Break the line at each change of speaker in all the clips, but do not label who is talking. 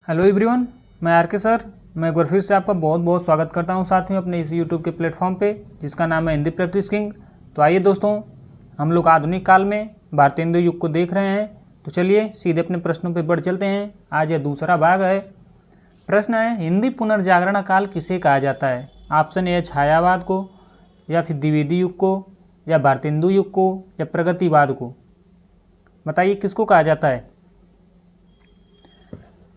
Hello everyone, मैं are के sir. मैं एक बार फिर से आपका बहुत बहुत स्वागत करता हूं साथियों अपने इस यूट्यूब के प्लेटफॉर्म पे जिसका नाम है हिंदी प्रैक्टिस किंग। तो आइए दोस्तों, हम लोग आधुनिक काल में भारतीय हिंदू युग को देख रहे हैं। तो चलिए सीधे अपने प्रश्नों पे बढ़ चलते हैं। आज यह दूसरा भाग है। प्रश्न है, हिंदी पुनर्जागरण काल किसे कहा जाता है? ऑप्शन ए छायावाद को, या फिर द्विवेदी युग को, या भारतीय हिंदू युग को, या प्रगतिवाद को। बताइए किसको कहा जाता है?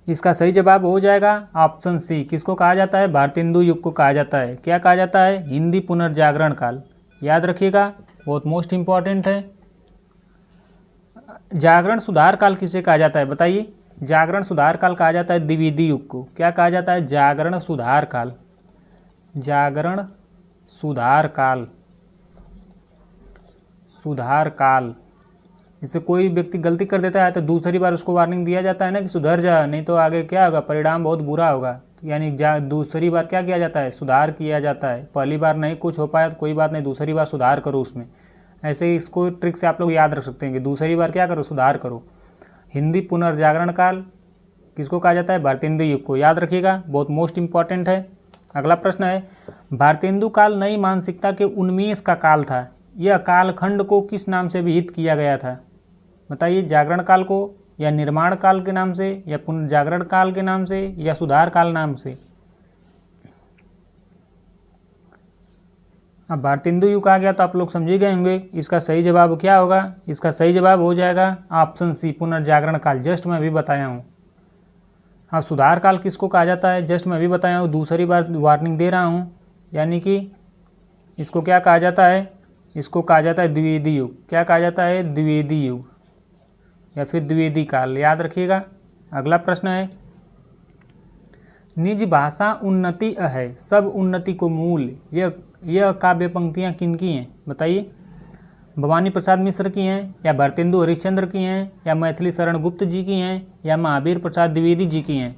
इसका सही जवाब हो जाएगा ऑप्शन सी। किसको कहा जाता है? भारतीय हिंदू युग को कहा जाता है। क्या कहा जाता है? हिंदी पुनर्जागरण काल। याद रखिएगा, बहुत मोस्ट इम्पॉर्टेंट है। जागरण सुधार काल किसे कहा जाता है? बताइए। जागरण सुधार काल कहा जाता है द्विवेदी युग को। क्या कहा जाता है? जागरण सुधार काल। जागरण सुधार काल। सुधार काल। इससे कोई व्यक्ति गलती कर देता है तो दूसरी बार उसको वार्निंग दिया जाता है ना कि सुधर जा, नहीं तो आगे क्या होगा, परिणाम बहुत बुरा होगा। यानी दूसरी बार क्या किया जाता है? सुधार किया जाता है। पहली बार नहीं कुछ हो पाया तो कोई बात नहीं, दूसरी बार सुधार करो उसमें। ऐसे ही इसको ट्रिक से आप लोग याद रख सकते हैं कि दूसरी बार क्या करो? सुधार करो। हिंदी पुनर्जागरण काल किसको कहा जाता है? भारतीय हिंदू युग को। याद रखिएगा, बहुत मोस्ट इंपॉर्टेंट है। अगला प्रश्न है, भारतीय हिंदू काल नई मानसिकता के उन्मेष का काल था। यह कालखंड को किस नाम से विहित किया गया था? बताइए। जागरण काल को, या निर्माण काल के नाम से, या पुनर्जागरण काल के नाम से, या सुधार काल नाम से। अब भारतीय हिंदू युग आ गया तो आप लोग समझ ही गए होंगे इसका सही जवाब क्या होगा। इसका सही जवाब हो जाएगा ऑप्शन सी, पुनर्जागरण काल। जस्ट मैं अभी बताया हूँ। हाँ, सुधार काल किसको कहा जाता है? जस्ट मैं अभी बताया हूँ, दूसरी बार वार्निंग दे रहा हूँ। यानी कि इसको क्या कहा जाता है? इसको कहा जाता है द्विवेदी युग। क्या कहा जाता है? द्विवेदी युग या फिर द्विवेदी काल। याद रखिएगा। अगला प्रश्न है, निज भाषा उन्नति है सब उन्नति को मूल। यह काव्य पंक्तियाँ किनकी हैं? बताइए। भवानी प्रसाद मिश्र की हैं, या भारतेंदु हरिश्चंद्र की हैं, या मैथिली शरण गुप्त जी की हैं, या महावीर प्रसाद द्विवेदी जी की हैं।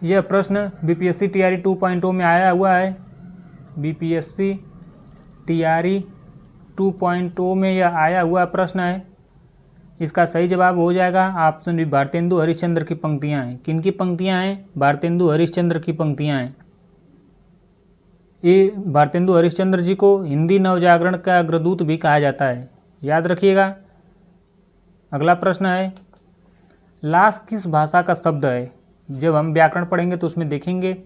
यह प्रश्न बीपीएससी टीआरई 2.0 में आया हुआ है। बीपीएससी टीआरई 2.0 में यह आया हुआ प्रश्न है। इसका सही जवाब हो जाएगा ऑप्शन बी, भारतेंदु हरिश्चंद्र की पंक्तियां हैं। किनकी पंक्तियां हैं? भारतेंदु हरिश्चंद्र की पंक्तियां हैं। ये भारतेंदु हरिश्चंद्र जी को हिंदी नवजागरण का अग्रदूत भी कहा जाता है। याद रखिएगा। अगला प्रश्न है, लाश किस भाषा का शब्द है? जब हम व्याकरण पढ़ेंगे तो उसमें देखेंगे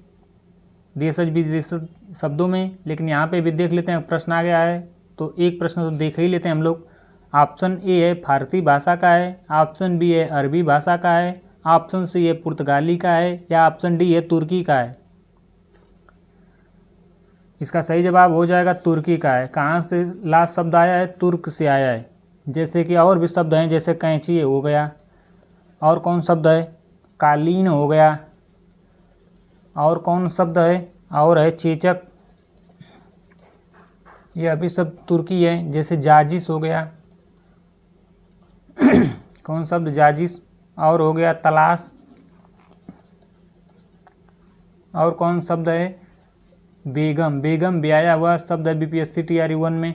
देशज विदेशज शब्दों में, लेकिन यहाँ पे भी देख लेते हैं। प्रश्न आ गया है तो एक प्रश्न तो देख ही लेते हैं हम लोग। ऑप्शन ए है फारसी भाषा का है, ऑप्शन बी है अरबी भाषा का है, ऑप्शन सी है पुर्तगाली का है, या ऑप्शन डी है तुर्की का है। इसका सही जवाब हो जाएगा तुर्की का है। कहाँ से लास्ट शब्द आया है? तुर्क से आया है। जैसे कि और भी शब्द हैं, जैसे कैंची हो गया, और कौन शब्द है? कालीन हो गया, और कौन शब्द है? और है चेचक। ये अभी सब तुर्की है। जैसे जाजिस हो गया, कौन शब्द? जाजिस। और हो गया तलाश, और कौन शब्द है? बेगम। बेगम भी आया हुआ शब्द है बीपीएससी टीआरई 1 में।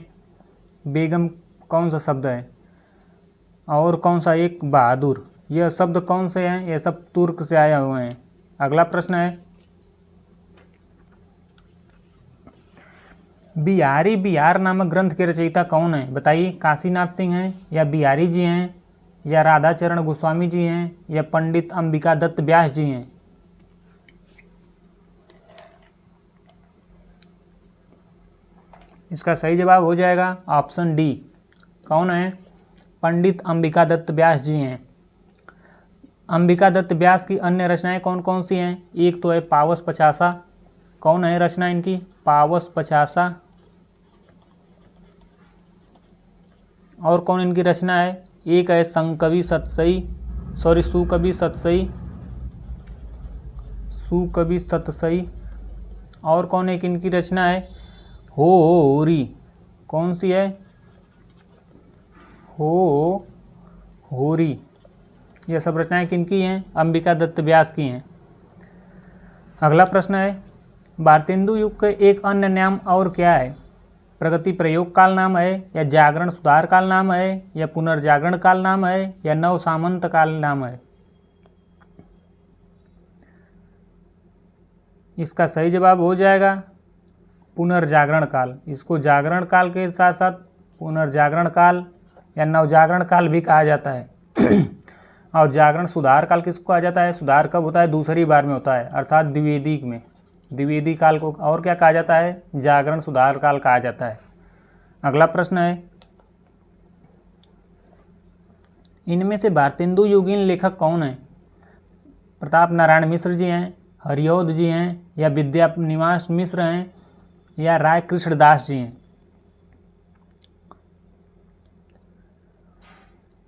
बेगम कौन सा शब्द है? और कौन सा? एक बहादुर। यह शब्द कौन से हैं? ये सब तुर्क से आया हुए हैं। अगला प्रश्न है, बिहारी बिहार नामक ग्रंथ के रचयिता कौन है? बताइए। काशीनाथ सिंह हैं, या बिहारी जी हैं, या राधाचरण गोस्वामी जी हैं, या पंडित अंबिका दत्त व्यास जी हैं। इसका सही जवाब हो जाएगा ऑप्शन डी। कौन है? पंडित अंबिका दत्त व्यास जी हैं। अंबिका दत्त व्यास की अन्य रचनाएं कौन कौन सी हैं? एक तो है पावस पचासा। कौन है रचना इनकी? पावस पचासा। और कौन इनकी रचना है? एक है संकवि सतसई, सुकवि सतसई, सुकवि सतसई। और कौन एक इनकी रचना है? होरी। कौन सी है? होरी। यह सब रचनाएं किनकी हैं? अंबिका दत्त व्यास की हैं। अगला प्रश्न है, भारतेंदु युग के एक अन्य नाम और क्या है? प्रगति प्रयोग काल नाम है, या जागरण सुधार काल नाम है, या पुनर्जागरण काल नाम है, या नव सामंत काल नाम है? इसका सही जवाब हो जाएगा पुनर्जागरण काल। इसको जागरण काल के साथ साथ पुनर्जागरण काल या नवजागरण काल भी कहा जाता है। और जागरण सुधार काल किसको कहा जाता है? सुधार कब होता है? दूसरी बार में होता है, अर्थात द्विवेदी में। द्विवेदी काल को और क्या कहा जाता है? जागरण सुधार काल कहा जाता है। अगला प्रश्न है, इनमें से भारतेंदु युगीन लेखक कौन है? प्रताप नारायण मिश्र जी हैं, हरिऔध जी हैं, या विद्या निवास मिश्र हैं, या राय कृष्णदास जी हैं?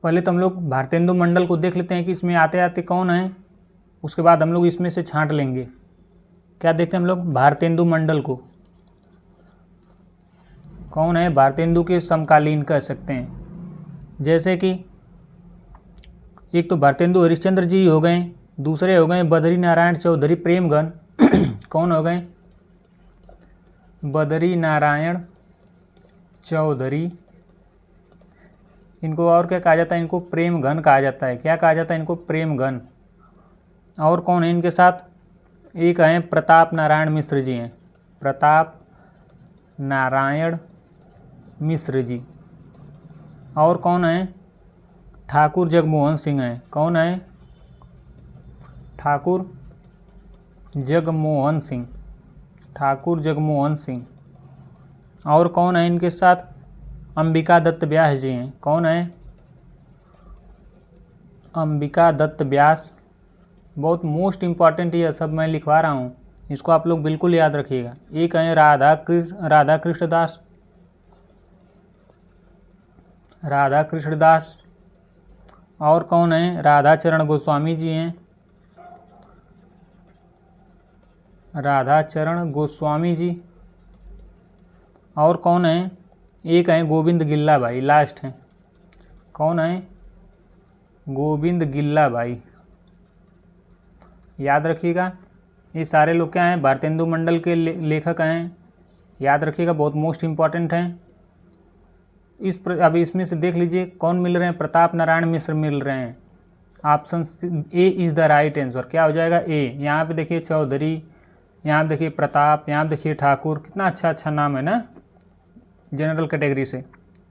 पहले तो हम लोग भारतेंदु मंडल को देख लेते हैं कि इसमें आते आते कौन है, उसके बाद हम लोग इसमें से छांट लेंगे। क्या देखते हैं हम लोग? भारतेंदु मंडल को। कौन है? भारतेंदु के समकालीन कह सकते हैं। जैसे कि एक तो भारतेंदु हरिश्चंद्र जी हो गए, दूसरे हो गए बद्री नारायण चौधरी प्रेमगन। कौन हो गए? बद्री नारायण चौधरी। इनको और क्या कहा जाता है? इनको प्रेमगन कहा जाता है। क्या कहा जाता है इनको? प्रेमगन। और कौन है इनके साथ? एक हैं प्रताप नारायण मिश्र जी हैं, प्रताप नारायण मिश्र जी। और कौन है? ठाकुर जगमोहन सिंह हैं। कौन है? ठाकुर जगमोहन सिंह, ठाकुर जगमोहन सिंह। और कौन है इनके साथ? अंबिका दत्त व्यास जी हैं। कौन है? अंबिका दत्त व्यास। बहुत मोस्ट इम्पॉर्टेंट ये सब मैं लिखवा रहा हूँ, इसको आप लोग बिल्कुल याद रखिएगा। एक है राधा कृष्णदास, राधा कृष्णदास। और कौन है? राधाचरण गोस्वामी जी हैं, राधाचरण गोस्वामी जी। और कौन है? एक है गोविंद गिल्ला भाई, लास्ट हैं। कौन है? गोविंद गिल्ला भाई। याद रखिएगा, ये सारे लोग क्या हैं? भारतेंदु मंडल के लेखक हैं। याद रखिएगा, बहुत मोस्ट इम्पॉर्टेंट हैं। अभी इसमें से देख लीजिए कौन मिल रहे हैं? प्रताप नारायण मिश्र मिल रहे हैं। Option A is the right answer. क्या हो जाएगा? ए। यहाँ पे देखिए चौधरी, यहाँ पे देखिए प्रताप, यहाँ पे देखिए ठाकुर। कितना अच्छा अच्छा नाम है ना जनरल कैटेगरी से।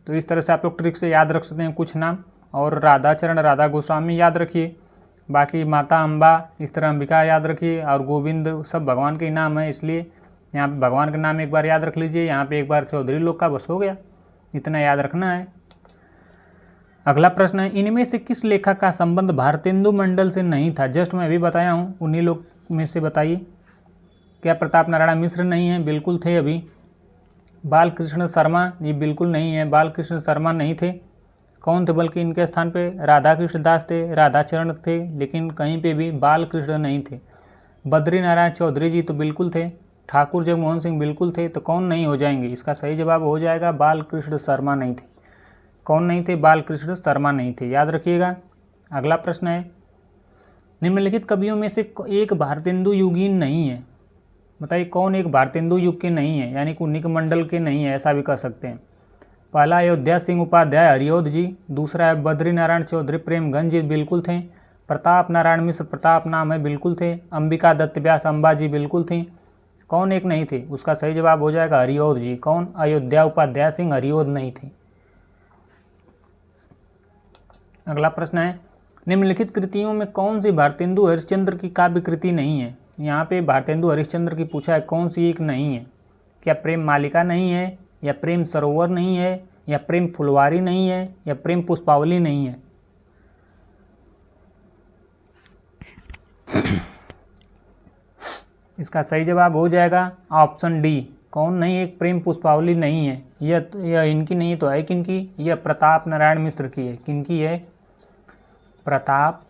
तो इस तरह से आप लोग ट्रिक से याद रख सकते हैं कुछ नाम। और राधाचरण राधा गोस्वामी याद रखिए, बाकी माता अम्बा, इस तरह अंबिका याद रखिए, और गोविंद सब भगवान के नाम है, इसलिए यहाँ पे भगवान का नाम एक बार याद रख लीजिए। यहाँ पे एक बार चौधरी लोग का, बस हो गया, इतना याद रखना है। अगला प्रश्न है, इनमें से किस लेखक का संबंध भारतेंदु मंडल से नहीं था? जस्ट मैं अभी बताया हूँ, उन्हीं लोग में से बताइए। क्या प्रताप नारायण मिश्र नहीं है? बिल्कुल थे। अभी बालकृष्ण शर्मा, ये बिल्कुल नहीं है, बालकृष्ण शर्मा नहीं थे। कौन थे बल्कि इनके स्थान पे? राधा कृष्णदास थे, राधाचरण थे, लेकिन कहीं पे भी बालकृष्ण नहीं थे। बद्री नारायण चौधरी जी तो बिल्कुल थे, ठाकुर जगमोहन सिंह बिल्कुल थे, तो कौन नहीं हो जाएंगे? इसका सही जवाब हो जाएगा बालकृष्ण शर्मा नहीं थे। कौन नहीं थे? बालकृष्ण शर्मा नहीं थे, याद रखिएगा। अगला प्रश्न है, निम्नलिखित कवियों में से एक भारतेंदु युगीन नहीं है। बताइए कौन एक भारतेंदु युग के नहीं है, यानी कुन्नी के मंडल के नहीं है, ऐसा भी कह सकते हैं। पहला अयोध्या सिंह उपाध्याय हरिऔध जी, दूसरा है बद्री नारायण चौधरी प्रेमगंज जी, बिल्कुल थे। प्रताप नारायण मिश्र, प्रताप नाम है, बिल्कुल थे। अंबिका दत्त व्यास अम्बा जी, बिल्कुल थी। कौन एक नहीं थे? उसका सही जवाब हो जाएगा हरिऔध जी। कौन? अयोध्या उपाध्याय सिंह, हरिऔध नहीं थे। अगला प्रश्न है, निम्नलिखित कृतियों में कौन सी भारतेंदु हरिश्चंद्र की काव्य कृति नहीं है? यहाँ पे भारतेंदु हरिश्चंद्र की पूछा है, कौन सी एक नहीं है? क्या प्रेम मालिका नहीं है, या प्रेम सरोवर नहीं है, या प्रेम फुलवारी नहीं है, या प्रेम पुष्पावली नहीं है? इसका सही जवाब हो जाएगा ऑप्शन डी। कौन नहीं? एक प्रेम पुष्पावली नहीं है। यह इनकी नहीं तो है किनकी? यह प्रताप नारायण मिश्र की है। किनकी है? प्रताप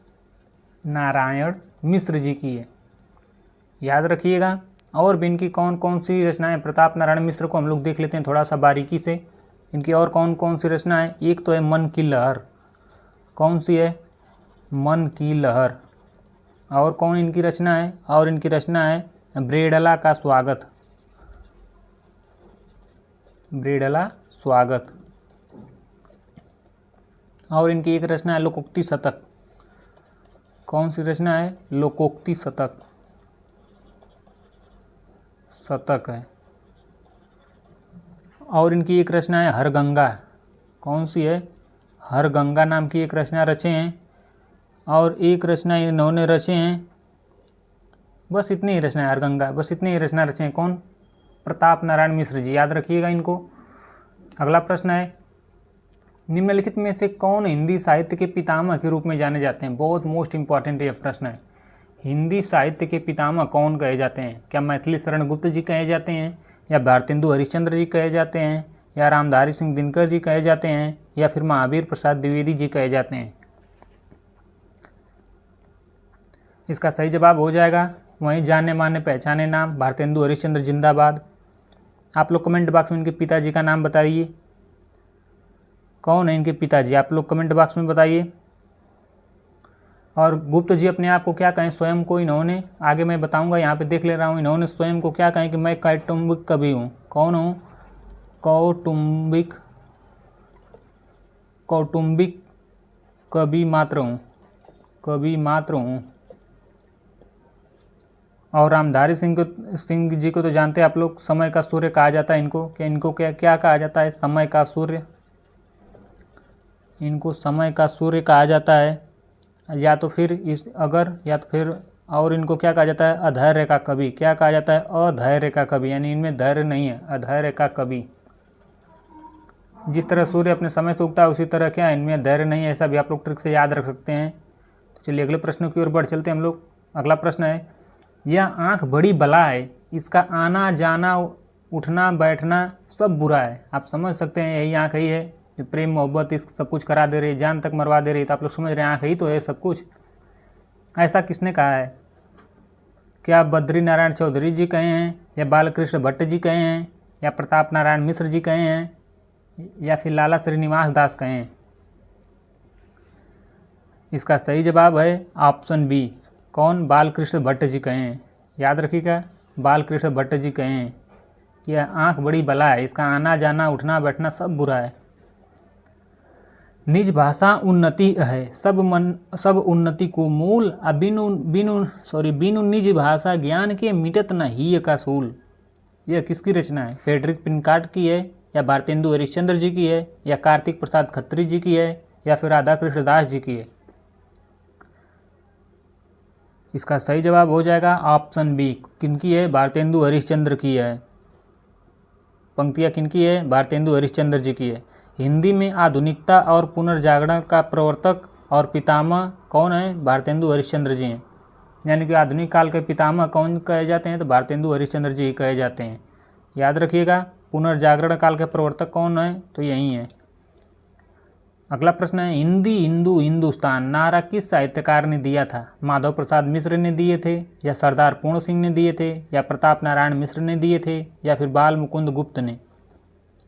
नारायण मिश्र जी की है, याद रखिएगा। और भी इनकी कौन कौन सी रचनाएं? प्रताप नारायण मिश्र को हम लोग देख लेते हैं थोड़ा सा बारीकी से। इनकी और कौन कौन सी रचनाएं? एक तो है मन की लहर। कौन सी है? मन की लहर। और कौन इनकी रचना है? और इनकी रचना है ब्रेडला का स्वागत। ब्रीडला स्वागत। और इनकी एक रचना है लोकोक्ति शतक। कौन सी रचना है? लोकोक्ति शतक है। और इनकी एक रचना है हरगंगा। कौन सी है? हरगंगा नाम की एक रचना रचे हैं। और एक रचना इन्होंने रचे हैं, बस इतनी ही रचना है हरगंगा, बस इतनी ही रचना रचे हैं। कौन? प्रताप नारायण मिश्र जी, याद रखिएगा इनको। अगला प्रश्न है, निम्नलिखित में से कौन हिंदी साहित्य के पितामह के रूप में जाने जाते हैं? बहुत मोस्ट इंपॉर्टेंट ये प्रश्न है। हिंदी साहित्य के पितामह कौन कहे जाते हैं? क्या मैथिली शरण गुप्त जी कहे जाते हैं, या भारतेंदु हरिश्चंद्र जी कहे जाते हैं, या रामधारी सिंह दिनकर जी कहे जाते हैं, या फिर महावीर प्रसाद द्विवेदी जी कहे जाते हैं? इसका सही जवाब हो जाएगा वहीं जाने माने पहचाने नाम, भारतेंदु हरिश्चंद्र जिंदाबाद। आप लोग कमेंट बॉक्स में इनके पिताजी का नाम बताइए। कौन है इनके पिताजी? आप लोग कमेंट बॉक्स में बताइए। और गुप्त जी अपने आप को क्या कहें? स्वयं को इन्होंने, आगे मैं बताऊंगा, यहाँ पे देख ले रहा हूँ, इन्होंने स्वयं को क्या कहें कि मैं कौटुंबिक कवि हूँ। कौन हूँ? कौटुंबिक कवि मात्र हूँ। और रामधारी सिंह जी को तो जानते हैं आप लोग, समय का सूर्य कहा जाता है इनको। इनको क्या कहा जाता है? समय का सूर्य। इनको समय का सूर्य कहा जाता है, या तो फिर और इनको क्या कहा जाता है? अधैर्य का कवि। क्या कहा जाता है? अधैर्य का कवि, यानी इनमें धैर्य नहीं है, अधैर्य का कवि। जिस तरह सूर्य अपने समय से उगता है उसी तरह क्या इनमें धैर्य नहीं है, ऐसा भी आप लोग ट्रिक से याद रख सकते हैं। तो चलिए अगले प्रश्न की ओर बढ़ चलते हैं हम लोग। अगला प्रश्न है, यह आँख बड़ी बला है, इसका आना जाना उठना बैठना सब बुरा है। आप समझ सकते हैं यही आँख ही है जो प्रेम मोहब्बत इश्क सब कुछ करा दे रही है, जान तक मरवा दे रही है। तो आप लोग समझ रहे हैं आँख ही तो है सब कुछ। ऐसा किसने कहा है? क्या बद्री नारायण चौधरी जी कहे हैं, या बालकृष्ण भट्ट जी कहे हैं, या प्रताप नारायण मिश्र जी कहे हैं, या फिर लाला श्रीनिवास दास कहे हैं? इसका सही जवाब है ऑप्शन बी। कौन? बालकृष्ण भट्ट जी कहे हैं। याद रखिएगा, बालकृष्ण भट्ट जी कहे हैं कि यह आँख बड़ी बला है, इसका आना जाना उठना बैठना सब बुरा है। निज भाषा उन्नति है, सब उन्नति को मूल। बिनु निज भाषा ज्ञान के मिटत न ही का सूल। यह किसकी रचना है? फ्रेडरिक पिनकार्ट की है, या भारतेंदु हरिश्चंद्र जी की है, या कार्तिक प्रसाद खत्री जी की है, या फिर राधा कृष्ण दास जी की है? इसका सही जवाब हो जाएगा ऑप्शन बी। किनकी है? भारतेंदु हरिश्चंद्र की है। पंक्तियाँ किनकी है? भारतेंदु हरिश्चंद्र जी की है। हिंदी में आधुनिकता और पुनर्जागरण का प्रवर्तक और पितामह कौन है? भारतेंदु हरिश्चंद्र जी हैं। यानी कि आधुनिक काल के पितामह कौन कहे जाते हैं? तो भारतेंदु हरिश्चंद्र जी कहे जाते हैं। याद रखिएगा, पुनर्जागरण काल के प्रवर्तक कौन है? तो यही है। अगला प्रश्न है, हिंदी हिंदू हिंदुस्तान नारा किस साहित्यकार ने दिया था? माधव प्रसाद मिश्र ने दिए थे, या सरदार पूर्ण सिंह ने दिए थे, या प्रताप नारायण मिश्र ने दिए थे, या फिर बाल मुकुंद गुप्त ने?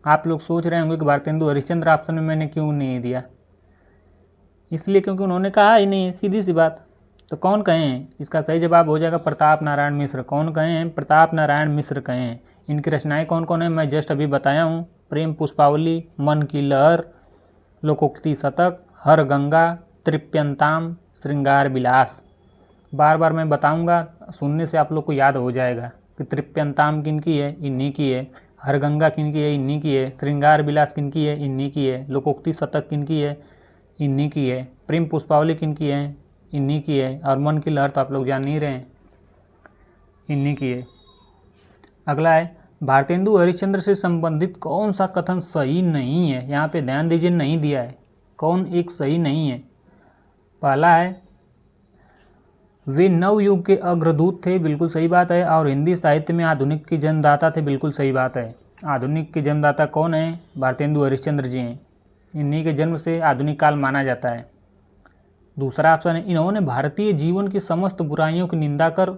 आप लोग सोच रहे होंगे कि भारतेंदु हरिश्चंद्र ऑप्शन में मैंने क्यों नहीं दिया। इसलिए क्योंकि उन्होंने कहा ही नहीं है, सीधी सी बात। तो कौन कहे हैं? इसका सही जवाब हो जाएगा प्रताप नारायण मिश्र। कौन कहे हैं? प्रताप नारायण मिश्र कहे हैं। इनकी रचनाएँ कौन कौन है मैं जस्ट अभी बताया हूँ। प्रेम पुष्पावली, मन की लहर, लोकोक्ति शतक, हरगंगा, तृप्यंताम, श्रृंगार विलास। बार बार मैं बताऊंगा, सुनने से आप लोग को याद हो जाएगा कि तृप्यंताम किनकी है? इन्हीं की है। हरगंगा किनकी है? इन्हीं की है। श्रृंगार विलास किनकी है? इन्हीं की है। लोकोक्ति शतक किनकी है? इन्हीं की है। प्रेम पुष्पावली किनकी है? इन्हीं की है। और मन की लहर तो आप लोग जान ही रहे हैं, इन्हीं की है। अगला है, भारतेंदु हरिश्चंद्र से संबंधित कौन सा कथन सही नहीं है? यहाँ पे ध्यान दीजिए, नहीं दिया है। कौन एक सही नहीं है? पहला है, वे नवयुग के अग्रदूत थे, बिल्कुल सही बात है। और हिंदी साहित्य में आधुनिक के जन्मदाता थे, बिल्कुल सही बात है। आधुनिक के जन्मदाता कौन है? भारतेंदु हरिश्चंद्र जी हैं। इन्हीं के जन्म से आधुनिक काल माना जाता है। दूसरा ऑप्शन है, इन्होंने भारतीय जीवन की समस्त बुराइयों की निंदा कर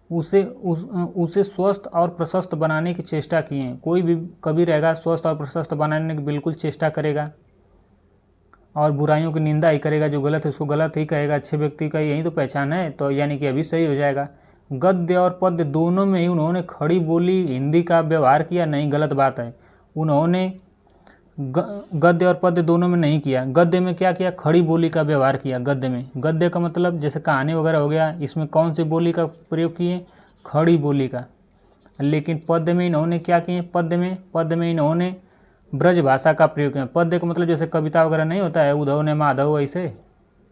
उसे स्वस्थ और प्रशस्त बनाने की चेष्टा की है। कोई भी कवि रहेगा स्वस्थ और प्रशस्त बनाने की बिल्कुल चेष्टा करेगा, और बुराइयों की निंदा ही करेगा। जो गलत है उसको गलत ही कहेगा। अच्छे व्यक्ति का यही तो पहचान है। तो यानी कि अभी सही हो जाएगा। गद्य और पद्य दोनों में ही उन्होंने खड़ी बोली हिंदी का व्यवहार किया, नहीं गलत बात है। उन्होंने गद्य और पद्य दोनों में नहीं किया। गद्य में क्या किया, खड़ी बोली का व्यवहार किया। गद्य में, गद्य का मतलब जैसे कहानी वगैरह हो गया, इसमें कौन सी बोली का प्रयोग किए, खड़ी बोली का। लेकिन पद्य में इन्होंने क्या किए, पद्य में इन्होंने ब्रज भाषा का प्रयोग किया। पद्य का मतलब जैसे कविता वगैरह नहीं होता है, उद्धव ने माधव ऐसे,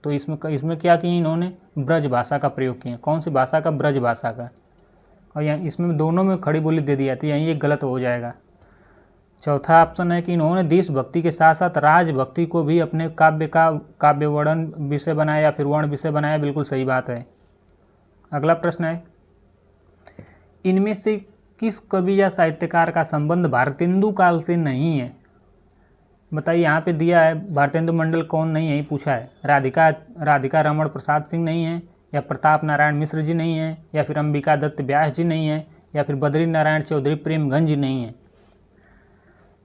तो इसमें क्या किए इन्होंने, ब्रज भाषा का प्रयोग किया। कौन सी भाषा का, ब्रज भाषा का। और यहाँ इसमें दोनों में खड़ी बोली दे दिया, तो यहीं ये गलत हो जाएगा। चौथा ऑप्शन है कि इन्होंने देशभक्ति के साथ साथ राजभक्ति को भी अपने काव्य वर्णन विषय बनाया या फिर वर्ण विषय बनाया। बिल्कुल सही बात है। अगला प्रश्न है, इनमें से किस कवि या साहित्यकार का संबंध भारतेंदु काल से नहीं है। बताइए, यहाँ पे दिया है भारतेंदु मंडल कौन नहीं है, पूछा है। राधिका रमण प्रसाद सिंह नहीं है, या प्रताप नारायण मिश्र जी नहीं है, या फिर अंबिका दत्त व्यास जी नहीं है, या फिर बद्री नारायण चौधरी प्रेमगंज जी नहीं है।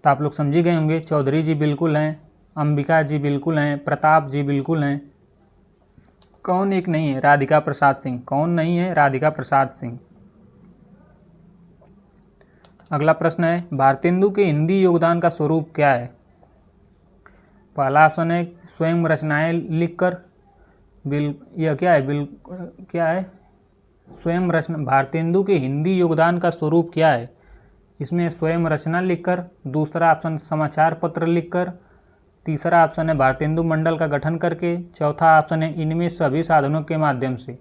तो आप लोग समझ ही गए होंगे, चौधरी जी बिल्कुल हैं, अंबिका जी बिल्कुल हैं, प्रताप जी बिल्कुल हैं। कौन एक नहीं है, राधिका प्रसाद सिंह। कौन नहीं है, राधिका प्रसाद सिंह। अगला प्रश्न है, भारतेंदु के हिंदी योगदान का स्वरूप क्या है। पहला ऑप्शन है स्वयं रचनाएं लिखकर, यह क्या है स्वयं रचना। भारतेंदु के हिंदी योगदान का स्वरूप क्या है, इसमें स्वयं रचना लिखकर, दूसरा ऑप्शन समाचार पत्र लिखकर, तीसरा ऑप्शन है भारतेंदु मंडल का गठन करके, चौथा ऑप्शन है इनमें सभी साधनों के माध्यम से।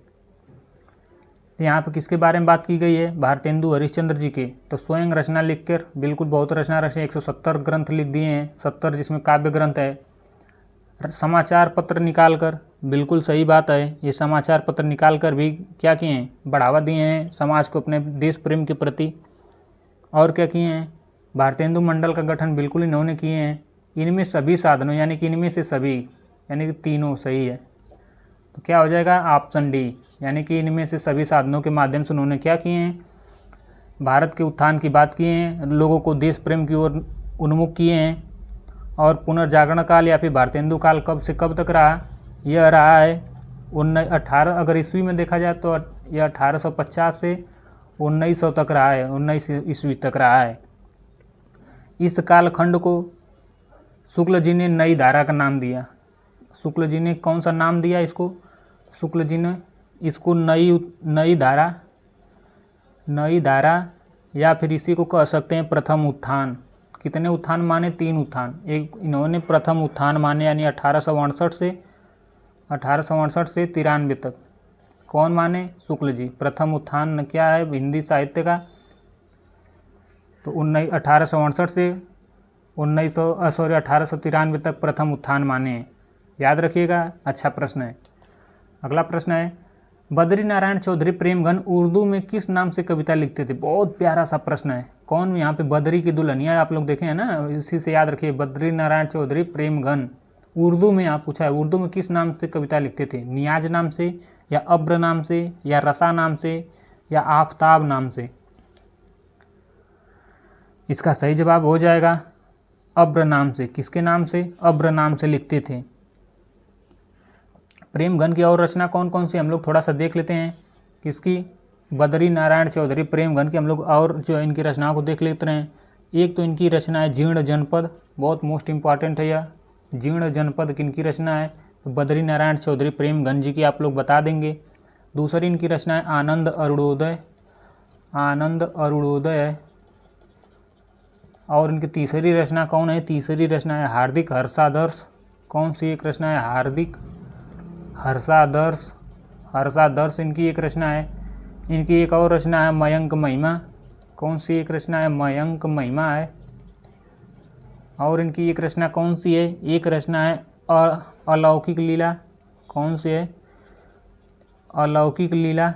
तो यहाँ पर किसके बारे में बात की गई है, भारतेंदु हरिश्चंद्र जी के। तो स्वयं रचना लिखकर, बिल्कुल बहुत रचना रचे, 170 ग्रंथ लिख दिए हैं, 70 जिसमें काव्य ग्रंथ है। समाचार पत्र निकाल कर, बिल्कुल सही बात है, ये समाचार पत्र निकाल कर भी क्या किए हैं, बढ़ावा दिए हैं समाज को अपने देश प्रेम के प्रति। और क्या किए हैं, भारतेंदु मंडल का गठन बिल्कुल इन्होंने किए हैं। इनमें सभी साधनों, यानी कि इनमें से सभी, यानी कि तीनों सही है। तो क्या हो जाएगा, ऑप्शन डी, यानी कि इनमें से सभी साधनों के माध्यम से उन्होंने क्या किए हैं, भारत के उत्थान की बात किए हैं, लोगों को देश प्रेम की ओर उन्मुख किए हैं। और पुनर्जागरण काल या फिर भारतेंदु काल कब से कब तक रहा, यह रहा है 18, अगर ईस्वी में देखा जाए तो यह 1850 से 1900 तक रहा है, 19 ईस्वी तक रहा है। इस कालखंड को शुक्ल जी ने नई धारा का नाम दिया। शुक्ल जी ने कौन सा नाम दिया इसको, शुक्ल जी ने इसको नई धारा या फिर इसी को कह सकते हैं प्रथम उत्थान। कितने उत्थान माने, 3 उत्थान। एक इन्होंने प्रथम उत्थान माने, यानी 1868 से 93 तक। कौन माने, शुक्ल जी। प्रथम उत्थान क्या है हिंदी साहित्य का, तो 1868 से 1893 तक प्रथम उत्थान माने, याद रखिएगा। अच्छा प्रश्न है। अगला प्रश्न है, बद्री नारायण चौधरी प्रेमगन उर्दू में किस नाम से कविता लिखते थे। बहुत प्यारा सा प्रश्न है। कौन, यहाँ पे बद्री की दुल्हनिया आप लोग देखे हैं ना, इसी से याद रखिए, बद्री नारायण चौधरी प्रेमगन। उर्दू में आप पूछा है, उर्दू में किस नाम से कविता लिखते थे, नियाज नाम से, या अब्र नाम से, या रसा नाम से, या आफताब नाम से। इसका सही जवाब हो जाएगा अब्र नाम से। किसके नाम से, अब्र नाम से लिखते थे। प्रेमगन की और रचना कौन कौन सी हम लोग थोड़ा सा देख लेते हैं। किसकी, बद्री नारायण चौधरी प्रेमगन की हम लोग और जो इनकी रचनाओं को देख लेते हैं। एक तो इनकी रचना है जीर्ण जनपद, बहुत मोस्ट इम्पॉर्टेंट है यह। जीर्ण जनपद किनकी रचना है, तो बद्री नारायण चौधरी प्रेमगन जी की आप लोग बता देंगे। दूसरी इनकी रचना है आनंद अरुणोदय है। और इनकी तीसरी रचना कौन है, तीसरी रचना है हार्दिक हर्षादर्श। कौन सी एक रचना है, हार्दिक हर्षादर्श इनकी एक रचना है। इनकी एक और रचना है मयंक महिमा। कौन सी एक रचना है, मयंक महिमा है। और इनकी एक रचना कौन सी है, एक रचना है अलौकिक लीला। कौन सी है, अलौकिक लीला।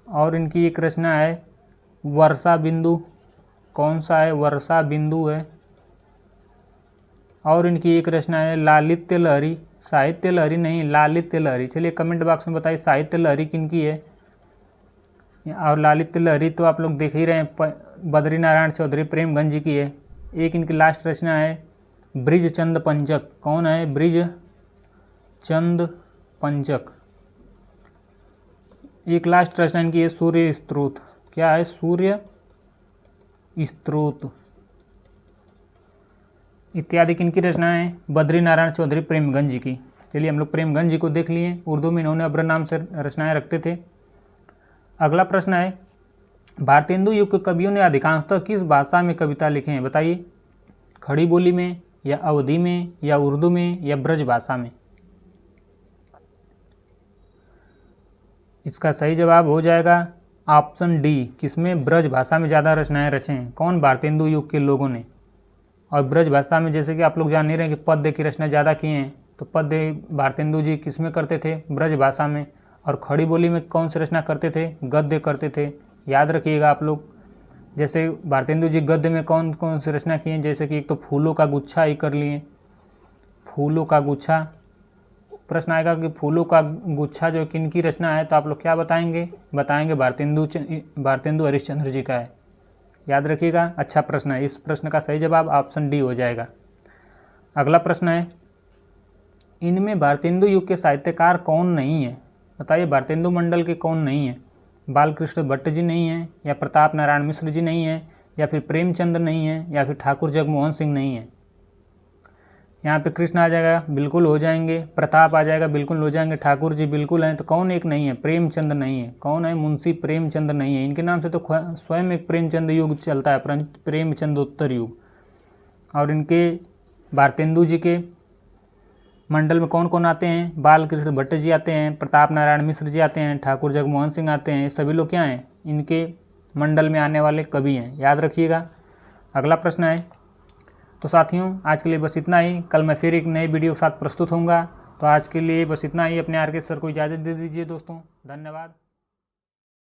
और इनकी एक रचना है वर्षा बिंदु। कौन सा है, वर्षा बिंदु है। और इनकी एक रचना है लालित्य लहरी। साहित्य लहरी नहीं, लालित्य लहरी। चलिए कमेंट बॉक्स में बताइए साहित्य लहरी किनकी है। और लालित्य लहरी तो आप लोग देख ही रहे हैं, बद्री नारायण चौधरी प्रेमगन जी की है। एक इनकी लास्ट रचना है ब्रिज चंद पंचक। कौन है, ब्रिज चंद पंचक। एक लास्ट रचना इनकी है सूर्य स्त्रोत। क्या है, सूर्य स्त्रोत इत्यादि किनकी रचनाएं हैं? बद्री नारायण चौधरी प्रेमगंज जी की। चलिए हम लोग प्रेमगंज जी को देख लिए। उर्दू में इन्होंने अब्र नाम से रचनाएं रखते थे। अगला प्रश्न है, भारतेंदु युग के कवियों ने अधिकांशतः किस भाषा में कविता लिखे हैं? बताइए, खड़ी बोली में या अवधी में या उर्दू में या ब्रज भाषा में? इसका सही जवाब हो जाएगा ऑप्शन डी, किसमें? ब्रज भाषा में ज़्यादा रचनाएं रचे हैं। कौन? भारतेंदु युग के लोगों ने। और ब्रज भाषा में जैसे कि आप लोग जान नहीं रहे हैं कि पद्य की रचना ज़्यादा किए हैं, तो पद्य भारतेंदु जी किस में करते थे? ब्रज भाषा में। और खड़ी बोली में कौन सी रचना करते थे? गद्य करते थे। याद रखिएगा आप लोग, जैसे भारतेंदु जी गद्य में कौन कौन सी रचना किए हैं? जैसे कि एक तो फूलों का गुच्छा ही कर लिए, फूलों का गुच्छा। प्रश्न आएगा कि फूलों का गुच्छा जो किनकी रचना है, तो आप लोग क्या बताएंगे? बताएंगे भारतेंदु हरिश्चंद्र जी का है। याद रखिएगा, अच्छा प्रश्न है। इस प्रश्न का सही जवाब ऑप्शन डी हो जाएगा। अगला प्रश्न है, इनमें भारतेंदु युग के साहित्यकार कौन नहीं है? बताइए, भारतेंदु मंडल के कौन नहीं है? बालकृष्ण भट्ट जी नहीं है, या प्रताप नारायण मिश्र जी नहीं है, या फिर प्रेमचंद नहीं है, या फिर ठाकुर जगमोहन सिंह नहीं है? यहाँ पे कृष्ण आ जाएगा, बिल्कुल हो जाएंगे। प्रताप आ जाएगा, बिल्कुल हो जाएंगे। ठाकुर जी बिल्कुल हैं। तो कौन एक नहीं है? प्रेमचंद नहीं है। कौन है? मुंशी प्रेमचंद नहीं है। इनके नाम से तो स्वयं एक प्रेमचंद युग चलता है, प्रेमचंदोत्तर युग। और इनके भारतेंदु जी के मंडल में कौन कौन आते हैं? बालकृष्ण भट्ट जी आते हैं, प्रताप नारायण मिश्र जी आते हैं, ठाकुर जगमोहन सिंह आते हैं। ये सभी लोग क्या हैं? इनके मंडल में आने वाले कवि हैं। याद रखिएगा। अगला प्रश्न है, तो साथियों आज के लिए बस इतना ही। कल मैं फिर एक नए वीडियो के साथ प्रस्तुत होऊंगा। तो आज के लिए बस इतना ही। अपने आर के सर को इजाज़त दे दीजिए दोस्तों। धन्यवाद।